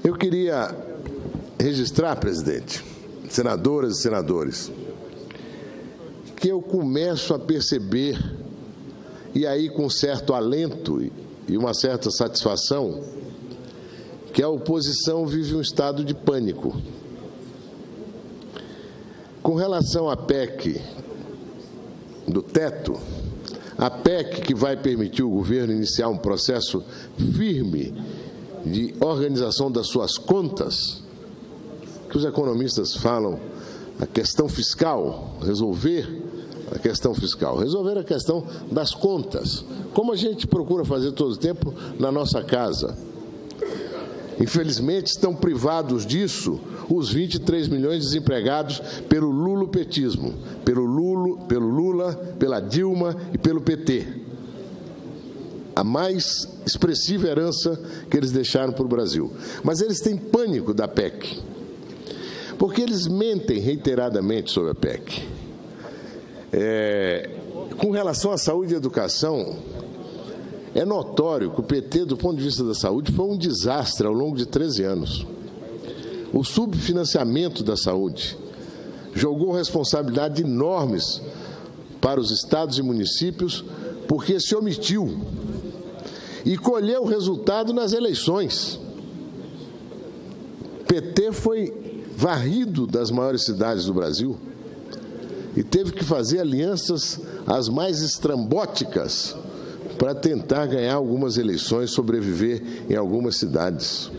Eu queria registrar, presidente, senadoras e senadores, que eu começo a perceber, e aí com certo alento e uma certa satisfação, que a oposição vive um estado de pânico. Com relação à PEC do teto, a PEC que vai permitir o governo iniciar um processo firme de organização das suas contas, que os economistas falam, a questão fiscal, resolver a questão fiscal, resolver a questão das contas, como a gente procura fazer todo o tempo na nossa casa. Infelizmente, estão privados disso os 23 milhões de desempregados pelo lulopetismo, pelo Lula, pela Dilma e pelo PT. A mais expressiva herança que eles deixaram para o Brasil. Mas eles têm pânico da PEC, porque eles mentem reiteradamente sobre a PEC. Com relação à saúde e educação, é notório que o PT, do ponto de vista da saúde, foi um desastre ao longo de 13 anos. O subfinanciamento da saúde jogou responsabilidades enormes para os estados e municípios porque se omitiu e colheu o resultado nas eleições. O PT foi varrido das maiores cidades do Brasil e teve que fazer alianças as mais estrambóticas para tentar ganhar algumas eleições, sobreviver em algumas cidades.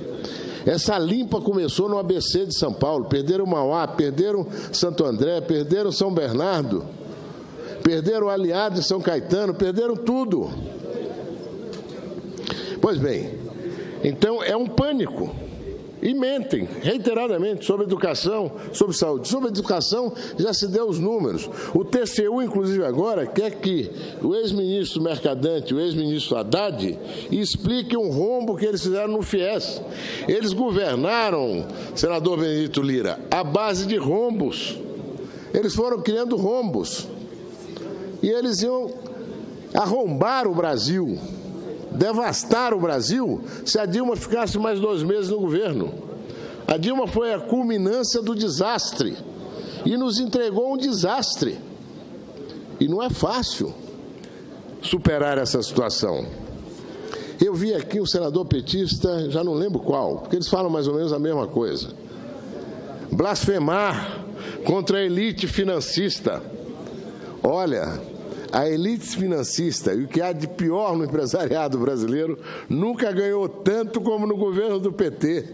Essa limpa começou no ABC de São Paulo, perderam Mauá, perderam Santo André, perderam São Bernardo, perderam o Aliado em São Caetano, perderam tudo. Pois bem, então é um pânico. E mentem reiteradamente sobre educação, sobre saúde. Sobre educação já se deu os números. O TCU, inclusive agora, quer que o ex-ministro Mercadante, o ex-ministro Haddad, explique um rombo que eles fizeram no FIES. Eles governaram, senador Benedito Lira, à base de rombos. Eles foram criando rombos. E eles iam arrombar o Brasil, devastar o Brasil se a Dilma ficasse mais 2 meses no governo. A Dilma foi a culminância do desastre e nos entregou um desastre. E não é fácil superar essa situação. Eu vi aqui um senador petista, já não lembro qual, porque eles falam mais ou menos a mesma coisa. Blasfemar contra a elite financista. Olha, a elite financista e o que há de pior no empresariado brasileiro nunca ganhou tanto como no governo do PT.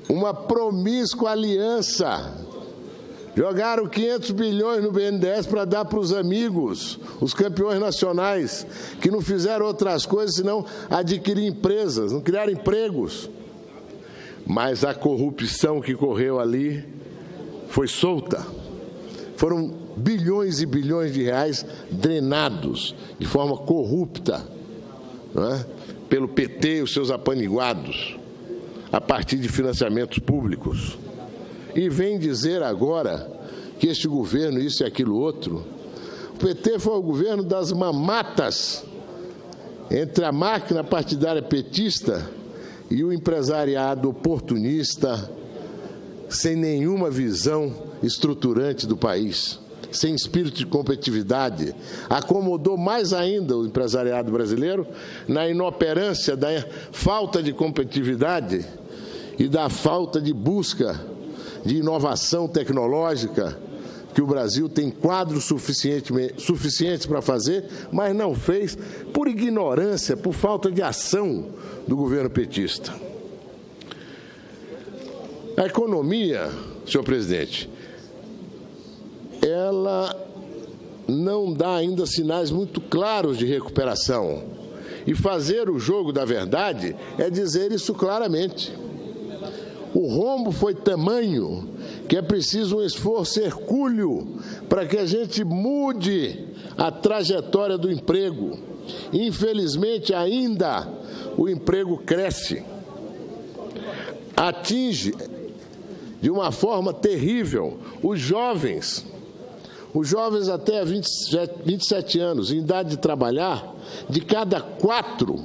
Uma promíscua aliança. Jogaram 500 bilhões no BNDES para dar para os amigos, os campeões nacionais, que não fizeram outras coisas senão adquirir empresas, não criaram empregos. Mas a corrupção que correu ali foi solta. Foram bilhões e bilhões de reais drenados de forma corrupta, não é? Pelo PT e os seus apaniguados, a partir de financiamentos públicos. E vem dizer agora que este governo, isso e aquilo outro. O PT foi o governo das mamatas entre a máquina partidária petista e o empresariado oportunista, sem nenhuma visão estruturante do país, sem espírito de competitividade. Acomodou mais ainda o empresariado brasileiro na inoperância da falta de competitividade e da falta de busca de inovação tecnológica, que o Brasil tem quadros suficientes para fazer, mas não fez por ignorância, por falta de ação do governo petista. A economia, senhor presidente, ela não dá ainda sinais muito claros de recuperação. E fazer o jogo da verdade é dizer isso claramente. O rombo foi tamanho que é preciso um esforço hercúleo para que a gente mude a trajetória do emprego. Infelizmente, ainda o emprego cresce. Atinge de uma forma terrível os jovens até 27 anos, em idade de trabalhar, de cada 4,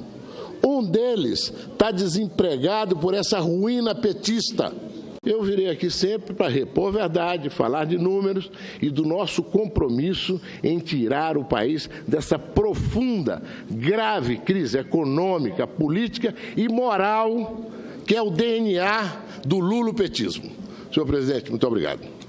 Um deles está desempregado por essa ruína petista. Eu virei aqui sempre para repor a verdade, falar de números e do nosso compromisso em tirar o país dessa profunda, grave crise econômica, política e moral que é o DNA do lulopetismo. Senhor presidente, muito obrigado.